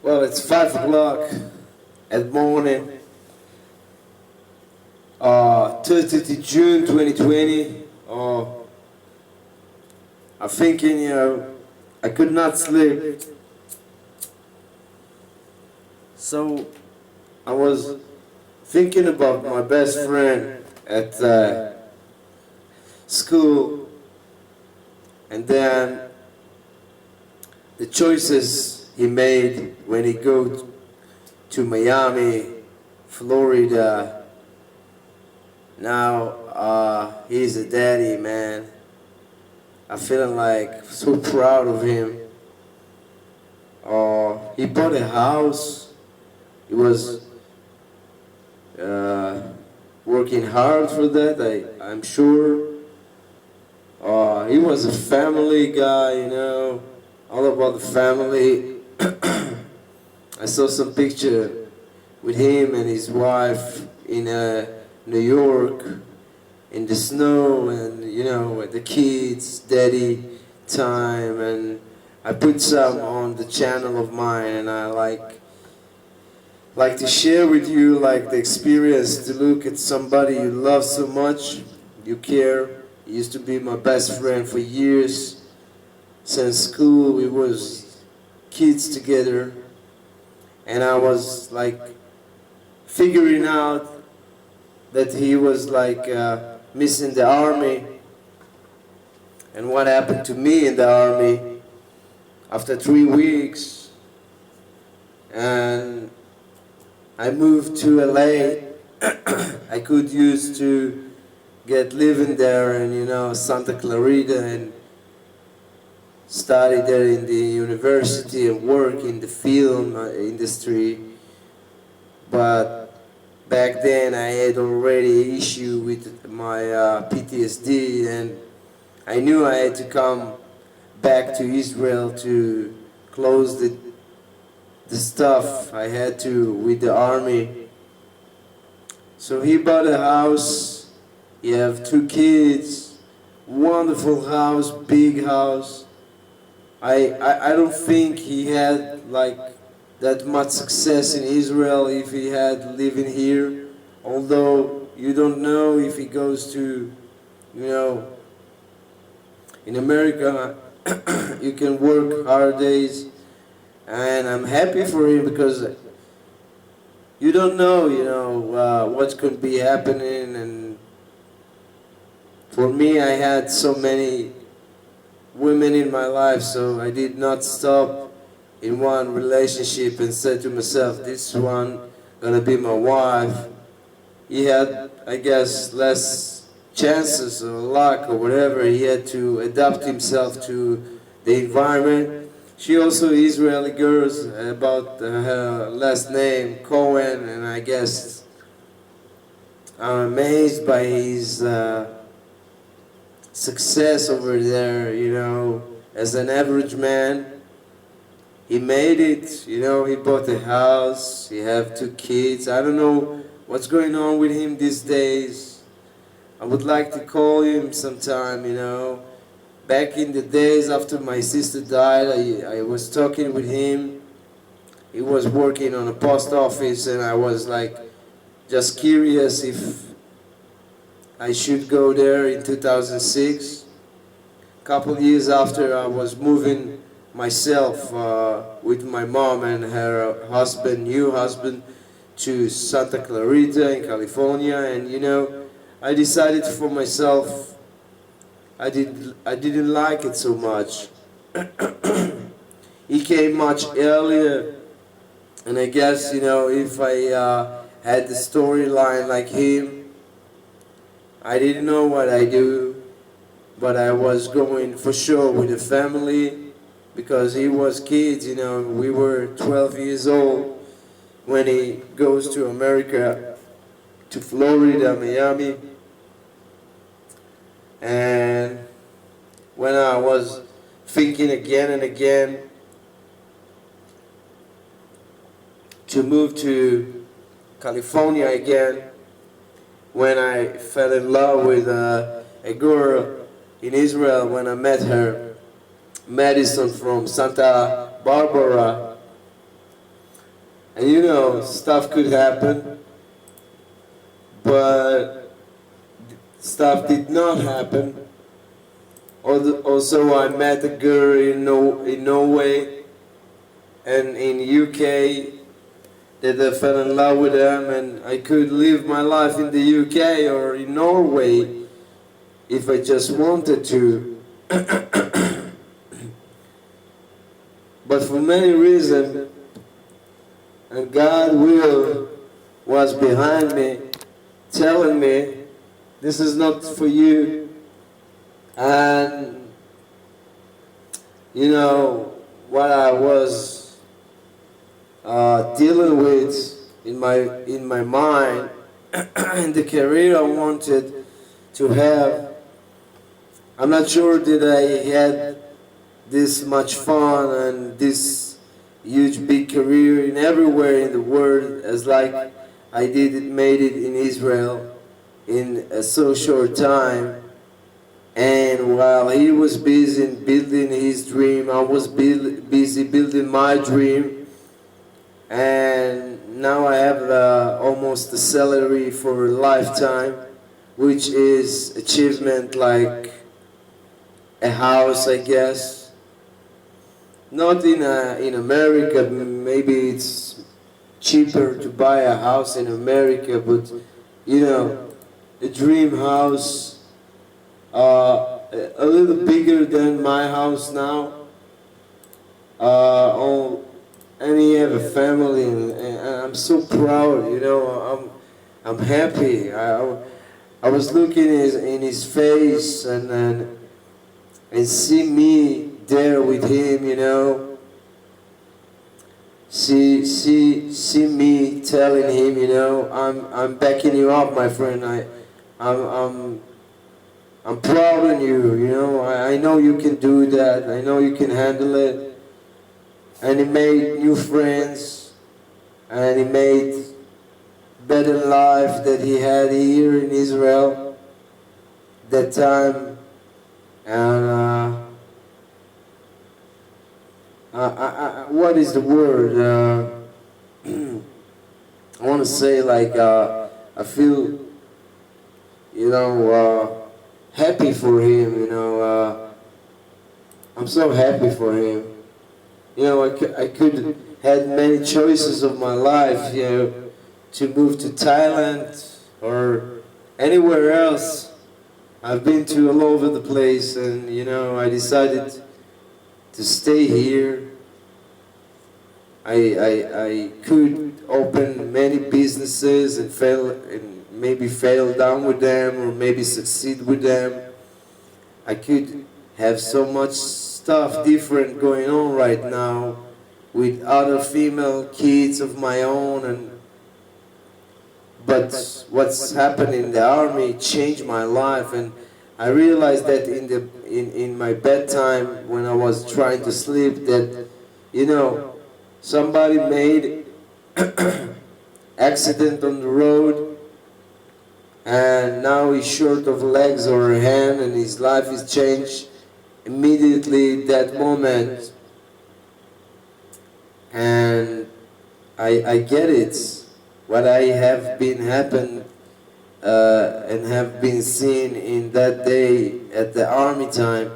Well, it's 5 o'clock at morning, 30th June 2020. I'm thinking, I could not sleep. So I was thinking about my best friend at school, and then the choices he made when he go to Miami, Florida. Now he's a daddy, man. I'm feeling like so proud of him. He bought a house. He was working hard for that, I'm sure. He was a family guy, all about the family. I saw some picture with him and his wife in New York, in the snow, and with the kids, daddy time, and I put some on the channel of mine, and I like to share with you like the experience to look at somebody you love so much, you care. He used to be my best friend for years. Since school, we was kids together, and I was like figuring out that he was like missing the army, and what happened to me in the army after 3 weeks, and I moved to LA. I could use to get living there and Santa Clarita and study there in the university and work in the film industry. But back then I had already issue with my PTSD, and I knew I had to come back to Israel to close the stuff I had to with the army. So he bought a house. He have 2 kids, wonderful house, big house. I don't think he had like that much success in Israel if he had living here, although you don't know if he goes to, in America you can work hard days, and I'm happy for him because you don't know, what's going to be happening. And for me, I had so many women in my life, so I did not stop in one relationship and said to myself, this one gonna be my wife. He had, I guess, less chances or luck or whatever. He had to adapt himself to the environment. She also Israeli girls, about her last name, Cohen, and I guess I'm amazed by his success over there, as an average man. He made it, he bought a house, he have 2 kids. I don't know what's going on with him these days. I would like to call him sometime, Back in the days after my sister died, I was talking with him. He was working on a post office, and I was like just curious if I should go there in 2006. A couple years after, I was moving myself with my mom and her husband, new husband, to Santa Clarita in California, and I decided for myself I didn't like it so much. He came much earlier, and I guess if I had the storyline like him, I didn't know what I do, but I was going for sure with the family, because he was kids, we were 12 years old when he goes to America, to Florida, Miami. And when I was thinking again and again to move to California again, when I fell in love with a girl in Israel, when I met her, Madison from Santa Barbara, And stuff could happen, but stuff did not happen. Also, I met a girl in Norway and in UK that I fell in love with them, and I could live my life in the UK or in Norway if I just wanted to. But for many reasons, and God's will was behind me, telling me, this is not for you. And what I was dealing with in my mind and the career I wanted to have, I'm not sure that I had this much fun and this huge big career in everywhere in the world as like I made it in Israel in a so short time. And while he was busy building his dream, I was busy building my dream. And now I have almost a salary for a lifetime, which is achievement like a house, I guess. Not in America, maybe it's cheaper to buy a house in America, but a dream house, a little bigger than my house now. And he have a family, and I'm so proud. I'm happy. I was looking in his face and see me there with him. See me telling him, I'm backing you up, my friend. I'm proud of you. I know you can do that. I know you can handle it. And he made new friends, and he made better life that he had here in Israel that time. And what is the word? I want to say like I feel happy for him. I'm so happy for him. I could had many choices of my life, to move to Thailand or anywhere else. I've been to all over the place, and I decided to stay here. I could open many businesses and maybe fail down with them, or maybe succeed with them. I could have so much stuff different going on right now with other female kids of my own, but what's happened in the army changed my life. And I realized that in my bedtime when I was trying to sleep that somebody made accident on the road, and now he's short of legs or a hand, and his life is changed immediately that moment. And I get it. What I have been happened and have been seen in that day at the army time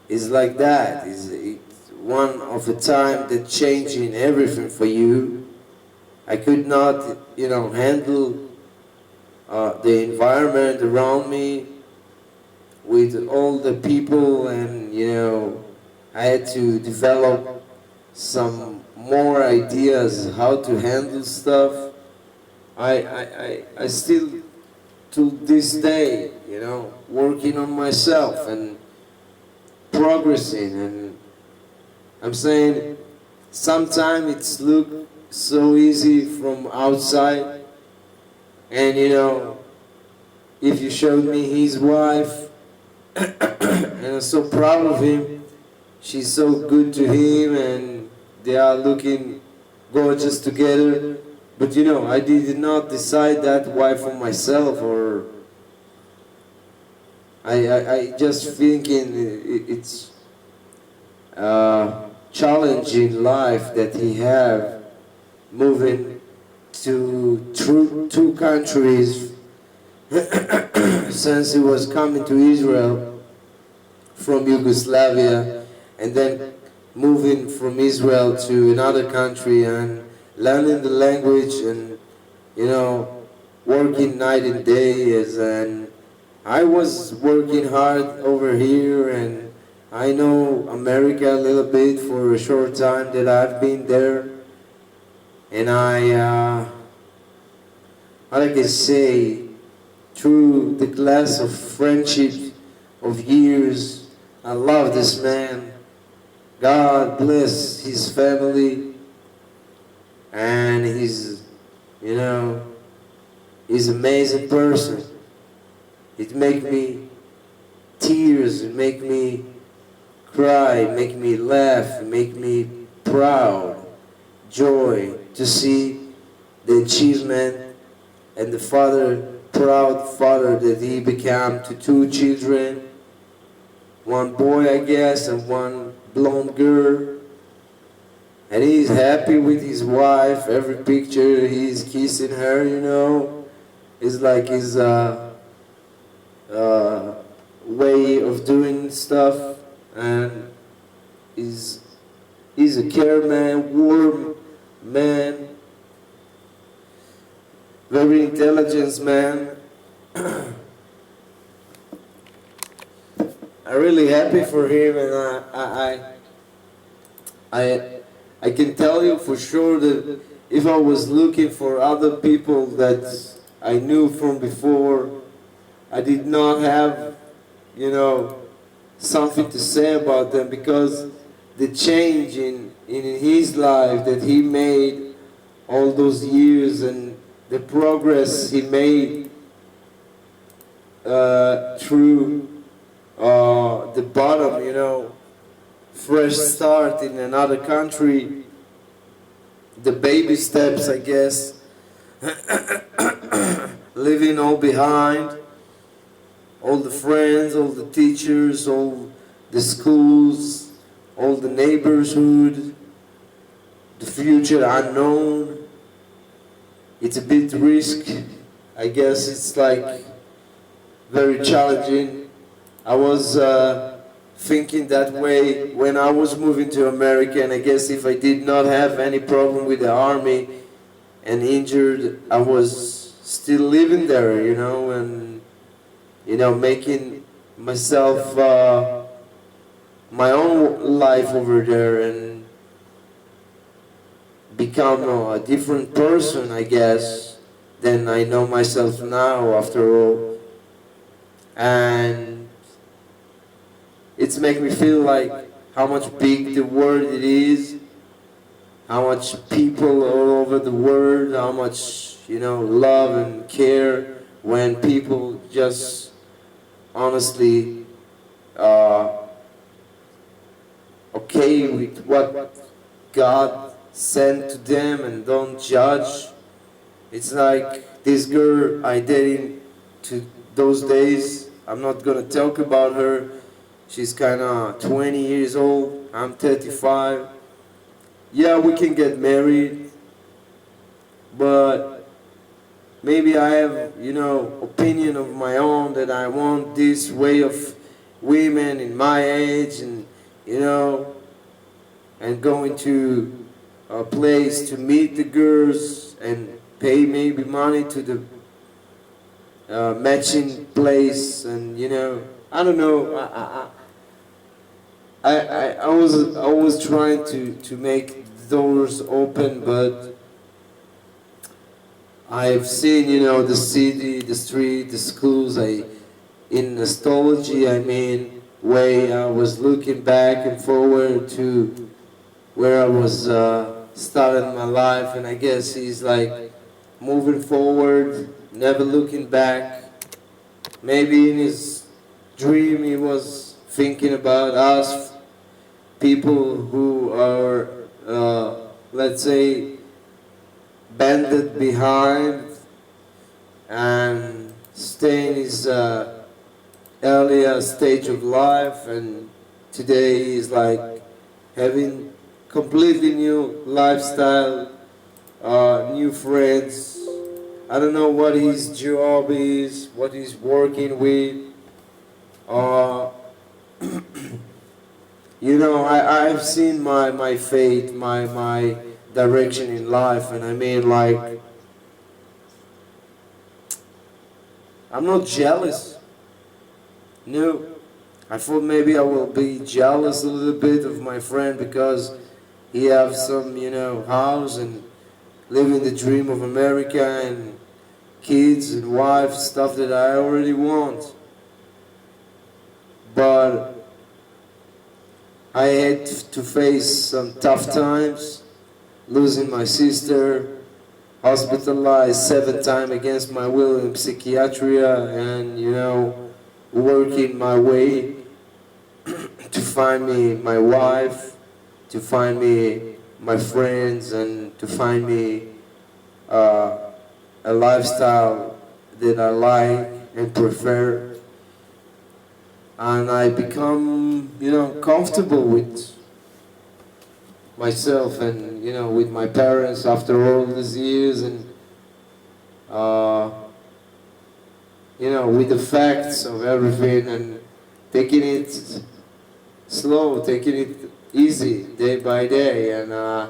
is like that. It's one of a time that changing everything for you. I could not, handle the environment around me with all the people, and I had to develop some more ideas how to handle stuff. I still to this day, working on myself and progressing. And I'm saying sometimes it's look so easy from outside, and if you showed me his wife, and I'm so proud of him, she's so good to him, and they are looking gorgeous together. But I did not decide that wife for myself, or I just thinking it's challenging life that he have, moving to two countries since he was coming to Israel from Yugoslavia, and then moving from Israel to another country and learning the language and, you know, working night and days. And I was working hard over here, and I know America a little bit for a short time that I've been there. And like I say, through the glass of friendship of years, I love this man. God bless his family, and he's, you know, he's an amazing person. It make me tears, it make me cry, it make me laugh, it make me proud, joy to see the achievement and the proud father that he became to two children, one boy I guess and one blonde girl. And he's happy with his wife. Every picture he's kissing her, you know. It's like his way of doing stuff. And he's a care man, warm man, very intelligent man. I'm really happy for him, and I can tell you for sure that if I was looking for other people that I knew from before, I did not have, you know, something to say about them, because the change in his life that he made all those years and the progress he made through the bottom, you know, fresh start in another country, the baby steps, I guess, leaving all behind, all the friends, all the teachers, all the schools, all the neighborhood, the future unknown. It's a bit risk. I guess it's like very challenging. I was thinking that way when I was moving to America, and I guess if I did not have any problem with the army and injured, I was still living there, you know, and, you know, making myself my own life over there and become a different person, I guess, than I know myself now, after all. And it's make me feel like how much big the world it is, how much people all over the world, how much, you know, love and care when people just honestly okay with what God sent to them and don't judge. It's like this girl I dated to those days. I'm not gonna talk about her. She's kinda 20 years old. I'm 35. Yeah, we can get married, but maybe I have, you know, opinion of my own that I want this way of women in my age, and, you know, and going to a place to meet the girls and pay maybe money to the matching place, and, you know, I don't know. I was trying to make doors open, but I've seen, you know, the city, the street, the schools. In nostalgia, I mean, way I was looking back and forward to where I was starting my life, and I guess he's like moving forward, never looking back. Maybe in his dream he was thinking about us, people who are, let's say, banded behind and stay in his earlier stage of life, and today he's like having completely new lifestyle, new friends. I don't know what his job is, what he's working with. Uh, I've seen my fate, my direction in life, and I mean, like, I'm not jealous. No. I thought maybe I will be jealous a little bit of my friend because he have some, house and living the dream of America and kids and wife, stuff that I already want. But I had to face some tough times, losing my sister, hospitalized 7 times against my will in psychiatria, and working my way to find me my wife, to find me my friends, and to find me a lifestyle that I like and prefer. And I become, comfortable with myself and, with my parents after all these years, and, with the facts of everything, and taking it slow, taking it easy day by day. And I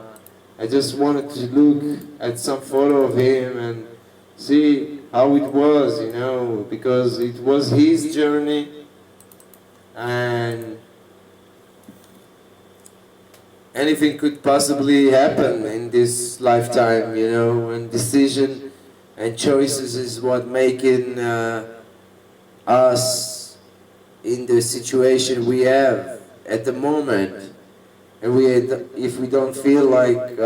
just wanted to look at some photo of him and see how it was, because it was his journey, and anything could possibly happen in this lifetime, and decision and choices is what making us in the situation we have at the moment. And if we don't feel like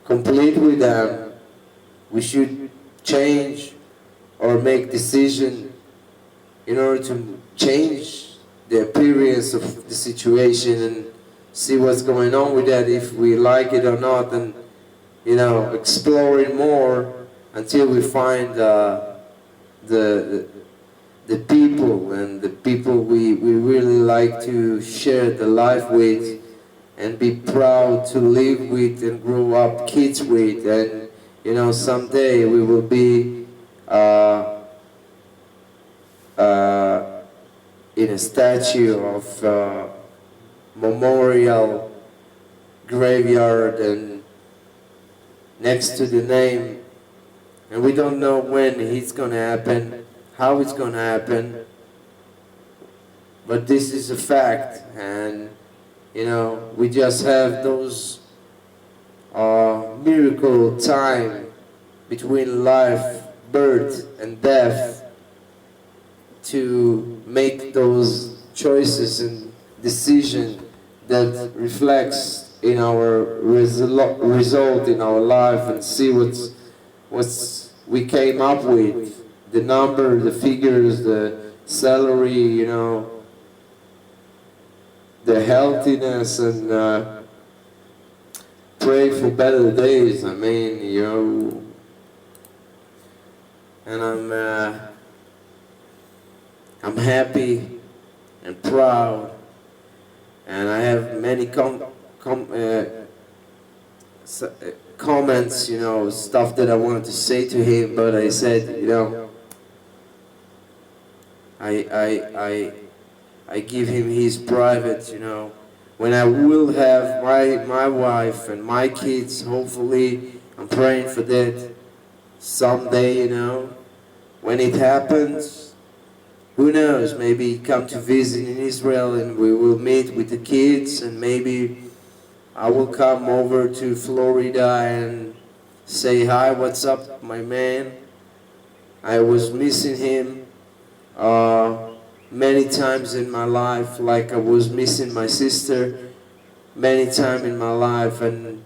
complete with them, we should change or make decision in order to change the appearance of the situation and see what's going on with that, if we like it or not, and explore it more until we find the people and the people we really like to share the life with and be proud to live with and grow up kids with. And someday we will be in a statue of memorial graveyard and next to the name, and we don't know when it's gonna happen, how it's gonna happen, but this is a fact. And we just have those miracle time between life, birth and death to make those choices and decisions that reflects in our result in our life, and see what's we came up with, the number, the figures, the salary, the healthiness, and pray for better days. I mean, and I'm happy and proud, and I have many comments, stuff that I wanted to say to him, but I said, I give him his private, when I will have my wife and my kids, hopefully, I'm praying for that someday, when it happens, who knows, maybe come to visit in Israel and we will meet with the kids, and maybe I will come over to Florida and say, hi, what's up, my man? I was missing him many times in my life, like I was missing my sister many times in my life, and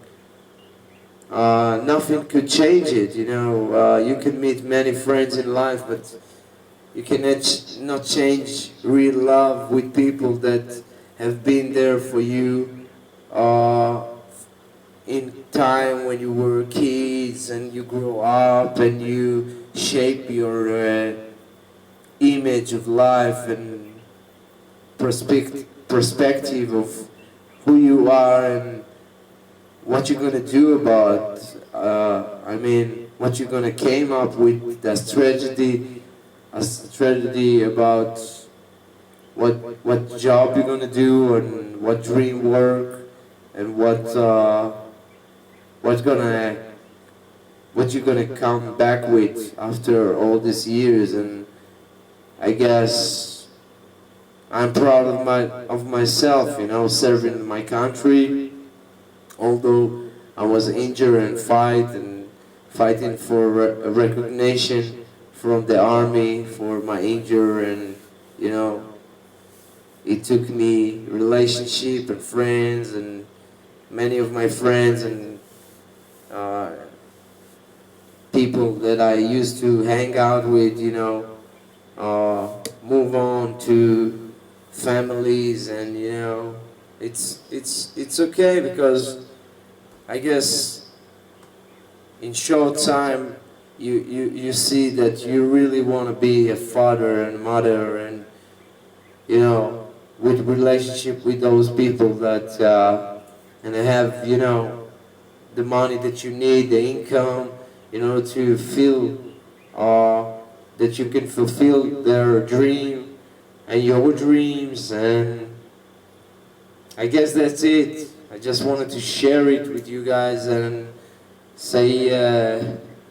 nothing could change it, you can meet many friends in life, but you cannot not change real love with people that have been there for you in time when you were kids and you grow up and you shape your image of life and perspective of who you are and what you're gonna do about, I mean, what you're gonna came up with that tragedy, a tragedy about what job you're gonna do and what dream work and what's gonna what you're gonna come back with after all these years. And I guess I'm proud of myself, you know, serving my country. Although I was injured and fighting for recognition from the army for my injury, and you know, it took me relationship and friends and many of my friends and people that I used to hang out with, you know, move on to families, and you know, it's okay, because I guess in short time you see that you really want to be a father and mother, and you know, with relationship with those people that and have, you know, the money that you need, the income, you know, to feel that you can fulfill their dream and your dreams. And I guess that's it. I just wanted to share it with you guys and say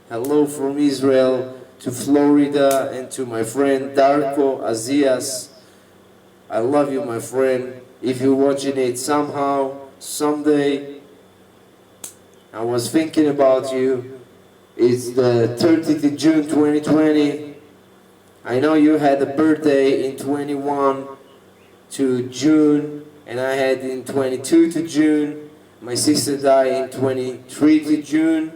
hello from Israel to Florida and to my friend Darko Ezias. I love you, my friend. If you're watching it somehow, someday, I was thinking about you. It's the 30th of June 2020. I know you had a birthday in 21 to June, and I had in 22 to June. My sister died in 23 to June,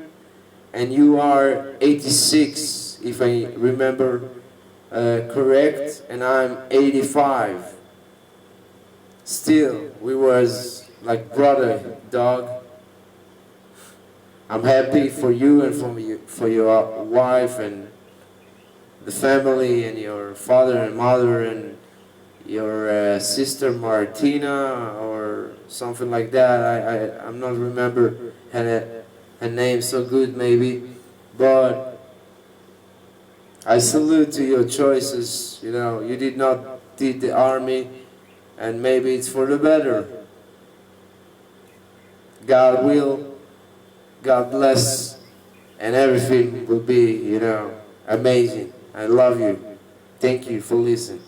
and you are 86, if I remember correct, and I'm 85. Still, we was like brother, dog. I'm happy for you and for your wife and the family and your father and mother and your sister Martina or something like that. I'm not remember her name so good maybe, but I salute to your choices. You know, you did not did the army, and maybe it's for the better. God will, God bless, and everything will be, you know, amazing. I love you. Thank you for listening.